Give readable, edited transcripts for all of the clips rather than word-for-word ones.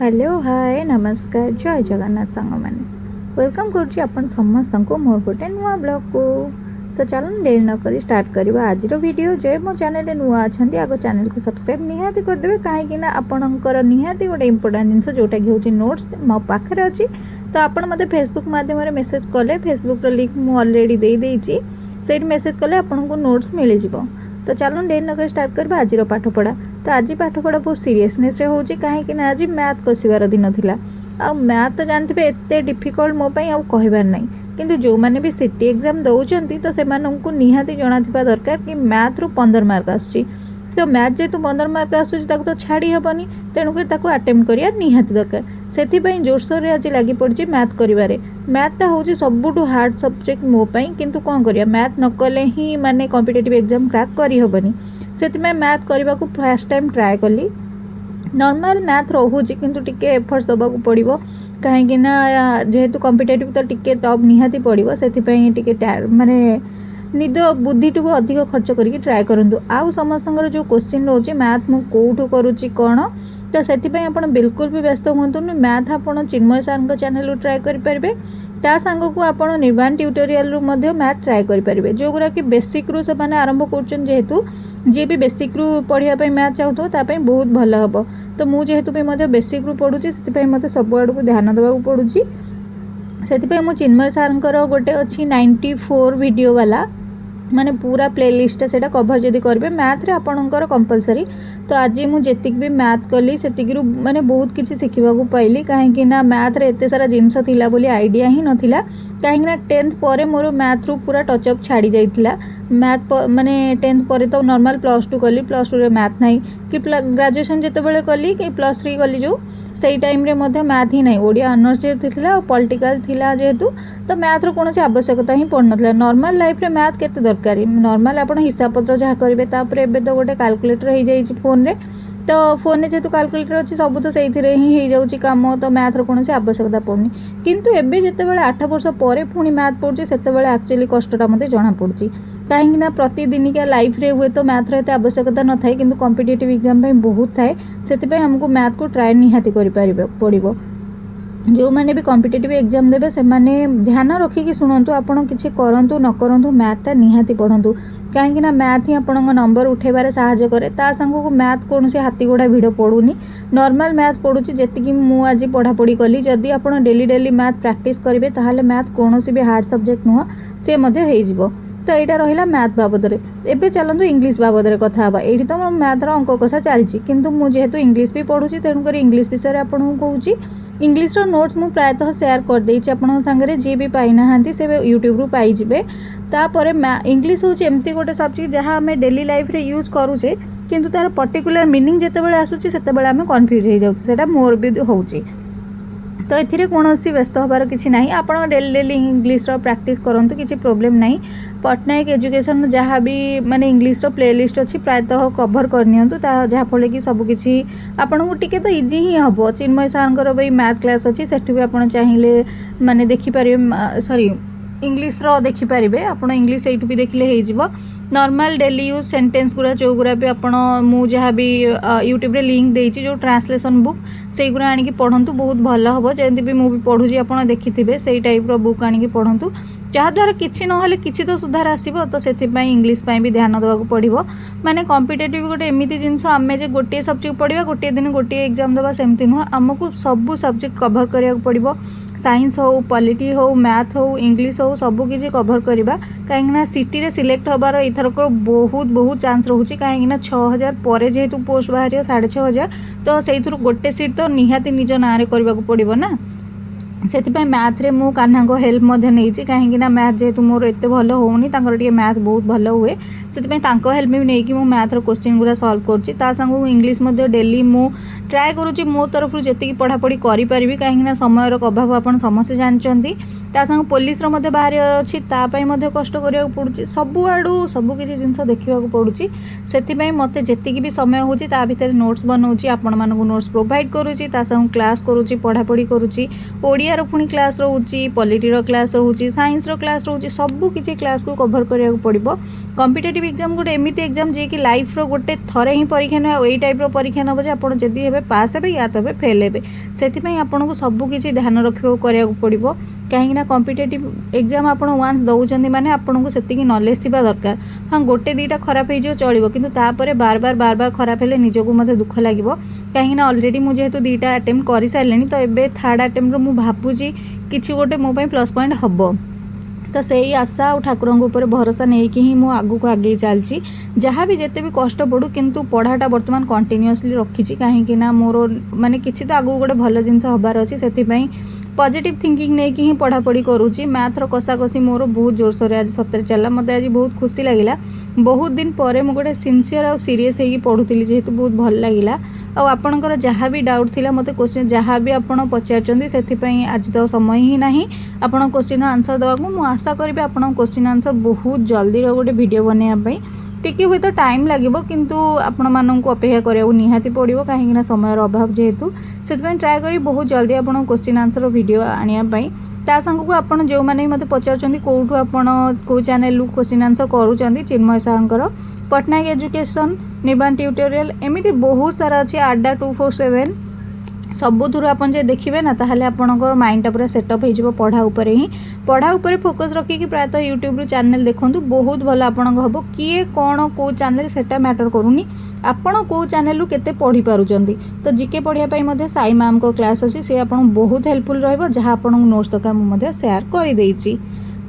Hello hi नमस्कार जय जगन्नाथ सांग मैंने वेलकम करुच्ची आपण समस्त को मोर गोटे नुआ ब्लॉग को। तो चलो डेरी नक स्टार्ट करवा आज वीडियो जे मो चैनल नुआ अच्छा आग चैनल को सब्सक्राइब निहाती करदे कहीं आपणकर निहाती गोटे इंपोर्टाट जिनस जोटा कि हूँ नोट्स मो पाखे अच्छी। तो आप मत फेसबुक मध्यम मेसेज कले फेसबुक लिंक मुझे अलरेडी देदेची से मेसेज कले आपको नोट्स मिल जाव। तो चलो डेरी नक स्टार्ट करवा आज पाठपढ़ा। तो आज पाठपढ़ा बहुत सीरीयसनेस हो कहीं आज मैथ कषार दिन था आ मैथ तो जानते एत डिफिकल्ट मोपाई आ कहबार ना कि जो मैंने भी सिटी एग्जाम दौरान तो से निहाती जना दरकार कि मैथ रु 15 मार्क आसुची। तो मैथ जेहेतु 15 मार्क आसूँ तो छाड़ी हेनी तेणुक आटेम्प्ट करिया निहाती दरकार से जोरसोर आज लगी पड़ी मैथ करिवारे। मैथटा हूँ सबुठु हार्ड सब्जेक्ट मोपाई किंतु कौन करिया मैथ न कले ही माने कॉम्पिटिटिव एग्जाम क्रैक करी हेबनी से मैथ करने को फर्स्ट टाइम ट्राए कली। नॉर्मल मैथ रोचे किंतु टिके एफर्ट्स दबा को पड़ो कहीं जेहेतु कॉम्पिटिटिव तो टिके टफ निहाती पड़ो से माने निद बुद्धि टू अधिक खर्च करके ट्राए करूँ। आउ समस्त जो क्वेश्चन रोचे मैथ मु कौटू करुच्ची कौन तो से बिल्कुल भी व्यस्त हूँ मैथ आप चिन्मय सार चैनल ट्राए करेंगे ता सांग को आप निर्वाण ट्यूटोरियल रु मैथ ट्राए करेंगे जो गुरा कि बेसिक रु से आरंभ कर जेहेतु जी भी बेसिक रु पढ़ाई मैथ चाहूँ तापाई बहुत भल हम। तो मुझे भी बेसिक रु पढ़ुची से मत सब आड़ को ध्यान देवाक पड़ूँ से मु चिन्मय सार गोटे अच्छी 94 वीडियो वाला माने पूरा प्लेलिस्ट से कभर जदि करेंगे मैथ रे आपणकर कंपलसरी। तो आज मुझे भी मैथ कली से माने बहुत किसी शिखा पाइली कहीं मैथ रे एते सारा जिनस थिला बोली आइडिया ही नथिला कहीं 10th पर मोर मैथ रु पूरा टचअप छाड़ी जाइथिला। मैथ माने 10th पर तो नॉर्मल +2 कली +2 रे मैथ नहीं कि ग्रेजुएशन जितेबाला कली कि +3 कली जो सही टाइम रे मध्य मैथ ही नहीं ओडिया ऑनर्स जेथिला पॉलिटिकल थिला जेहेतु तो मैथ रो कोनोसी आवश्यकता ही पड़ नथिला। नॉर्मल लाइफ रे मैथ केते दरकारी नॉर्मल आपण हिसाब पत्र जहाँ करेंगे तापर एबे तो गोटे कैलकुलेटर हो जाइए फोन रे तो फोन में जेहेतु कैलकुलेटर अच्छी सब तो से ही हो जाऊँगी कम तो मैथ कौन आवश्यकता पड़नी किंतु एबे जितेबाला 8 वर्ष पर पुणी मैथ पढ़ुची से एक्चुअली कष्टटा मत जना पड़ी कहीं प्रतिदिनिका लाइफ रे हुए तो मैथ रे आवश्यकता न थाए किंतु कॉम्पिटिटिव एग्जाम बहुत थाए से हमको मैथ को ट्राए निहाती पड़ो। जो मैंने भी कॉम्पिटिटिव एग्जाम देवे से माने ध्यान रखिकी शुणु आपड़ किसी करूँ न करूँ मैथटा निहाती पढ़ु कहीं मैथ ही आपण नंबर उठेबार साहाय्य करे ता सांग को मैथ कौन से हाथी गोड़ा भिड़ पड़ूनी नॉर्मल मैथ पढ़ुची जी मुझे पढ़ापढ़ी कली जदि आप डेली डेली मैथ प्रैक्टिस करेंगे ताहले मैथ कौन भी हार्ड सब्जेक्ट नुह सी हो। तो यहाँ रहा मैथ बाबद एबे चलतु इंग्लिश बाबद कथा ये तो मोर मैथर अंक कषा चलती किंतु मुझे जेहेतु इंग्लिश भी पढ़ुची तेणुक इंग्लिश विषय में आपको कहूँ इंग्लिश नोट्स मुझे प्रायतः शेयर करदेची आपन सांगे जी भी पाई ना से यूट्यूब रू पाइबे। तापर इंग्लिश हूँ एमती गोटे सब्जेक्ट जहाँ आम डेली लाइफ रे यूज करूचे किंतु तार पर्टिकुलर मीनिंग जितेबाला आसूची सेतेबाला आम कन्फ्यूज हो जाऊँ सेटा मोर भी होची। तो ये कौन व्यस्त हबार किसी ना आप डेली डेली इंग्लिश प्रैक्टिस करूँ किसी प्रोब्लेम ना। पट्टनायक एजुकेशन जहाँ भी माने इंग्लिश प्लेलिस्ट अच्छी प्रायतः कभर करनी जहाँफल कि सबकि आपन को टिके तो इजी ही हम। चिन्मय सार भी मैथ क्लास अच्छी से भी आप चाहिए माने देखिपारे सॉरी इंग्लिश देखिपारे आप इंग्लिश यू भी देखिले हो नॉर्मल डेली यूज सेंटेंस गुरा जो गुरा भी आप जहाँ भी यूट्यूब रे लिंक देती जो ट्रांसलेशन बुक से गुरा आनिकी पढ़ंतु बहुत भल हम जमी भी मुझे पढ़ुची आप देखिथे से टाइप बुक आनिकी पढ़ंतु जहाँद्वारा किसी ना किसी तो सुधार आसो तो से इंग्लिश भी ध्यान देवाक पड़ो। माने कॉम्पिटिटिव गोटे एमती जिनस आम जे गोटे सब्जेक्ट पढ़ा गोटे दिन गोटे एग्जाम देवा सेमती नुह आमको सबू सब्जेक्ट कभर करा पड़ो साइंस हो पॉलिटी हो मैथ हो इंग्लिश हो सबकि कभर करवा कहीं सिटी रे सिलेक्ट हबार इथरक बहुत बहुत चांस रोचे कहीं 6000 पर जेहेतु पोस्ट बाहर 6500 तो से गोटे सीट तो निहाती निज ना करने को पड़ो ना से मैथ रे मु कान्हा को हेल्प नहीं कहीं मैथ जेहेतु मोर एत भल होनी टे मैथ बहुत भल हुए से हेल्प भी नहीं मु मैथ रो क्वेश्चन गुरा सॉल्व कर इंग्लिश डेली मु ट्राए करुँची मो तरफ जी पढ़ापढ़ी करें कहीं समय अभाव आप समस्ते जानते ता संग पुलिस रो मध्य बाहर अछि ता पई मध्य कष्ट करिया पड़ुछि सब आडू सब किछि जिंस देखिबा को पड़ुछि सेति पई मते जेतिकी भी समय होछि ता भितर नोट्स बनाउछि आपण मानकु नोट्स प्रोवाइड करूछि ता संग क्लास करूछि पढ़ा पढ़ी करूछि ओडिया रो पुनी क्लास रहउछि पॉलिटी रो क्लास रहउछि साइंस रो क्लास रहउछि सब किछि क्लास को कवर करिया को पड़िबो कॉम्पिटिटिव एग्जाम गोटे एमिति एग्जाम जे कि लाइफ रो गोटे थरे ही परीक्षा न ओई टाइप रो परीक्षा न जे आपण जदी हेबे पास हेबे या तबे फेल हेबे सेति पई आपण को सब किछि ध्यान रखिबो करिया को पड़िबो कहीं ना कॉम्पिटिटिव एग्जाम आपण वांस दउचंदी माने आपण को सेति की नॉलेज थिबा दरकार हां गोटे दीटा खराब हे जो चलिबो किंतु तापरे बार बार खराब हेले निजको मते दुख लागिबो कहीं ना ऑलरेडी मु जेहेतु दीटा अटेम्प्ट करि सारलेनी तो एबे थर्ड अटेम्प्ट रो मु भाबुजी किछि गोटे मो पई प्लस पॉइंट हबो तो सही आशा और ठाकुर ऊपर भरोसा नहीं कि ही मु आगु को आगे चलची जहाँ भी जिते भी कष्ट पड़ू किंतु पढ़ाटा बर्तमान कंटिन्यूअसली रखी कहीं मोर माने किसी तो आगु गोटे भल जिनस हबार अच्छी से पॉजिटिव थिंकिंग नहीं कि ही पढ़ापढ़ी करुँची मैथ रो कषाकषि मोर बहुत जोरसोर आज सतरे चला मत आज बहुत खुशी लगिला बहुत दिन पर मुझे गोटे सिनसीयर और सीरीयस होगी पढ़ुली जेहेतु बहुत भल लगिला आपणकर जहाँ भी डाउट थिला मते क्वेश्चन जहाँ भी आपण पचारचंदी सेथिपई आज तो समय ही नहीं आपण क्वेश्चन आंसर देवाक मु आशा करी आपण क्वेश्चन आंसर बहुत जल्दी गोटे वीडियो बनैया टिके हुए तो टाइम लगे किंतु आपण मानक अपेक्षा करिया निहाती पड़ो कहीं समय अभाव जेहेतु से ट्राए करी बहुत जल्दी आपण क्वेश्चन आंसर वीडियो आनिया ता संग को आपण जो माने मते पचारचंदी कोठु आपण को चैनल क्वेश्चन आंसर करूचंदी चिन्मय साहंकर पटनायक एजुकेशन निर्वाण ट्यूटोरियल एमिति बहुत सारा अच्छी आड्डा 247 सबुथुर आपन जे देखिबे ना ताहले आपनकर माइंडटा पूरा सेटअप हो जिवो पढ़ा ऊपर ही पढ़ा ऊपर फोकस रखी कि प्रायतः यूट्यूब रो चैनल देखंतु बहुत भल आपन हबो किए कोन को चैनल सेटा मैटर करूनी आपन को चैनल रु केते पढ़ी पारुचंदी तो जीके पढ़िया पई मध्ये साई मैम को क्लास अछि से आपन बहुत हेल्पफुल रहबो जहां आपन नोट्स दरकार मु मध्ये शेयर करि देइछि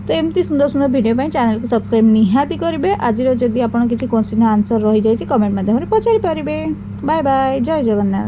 तो एमती सुंदर सुंदर वीडियो पाई चैनल को सब्सक्राइब निहाती करेंगे आज जदि आपन किसी क्वेश्चन आंसर रही जाए कमेंट माध्यम पचारि पारे बाय बाय जय जगन्नाथ।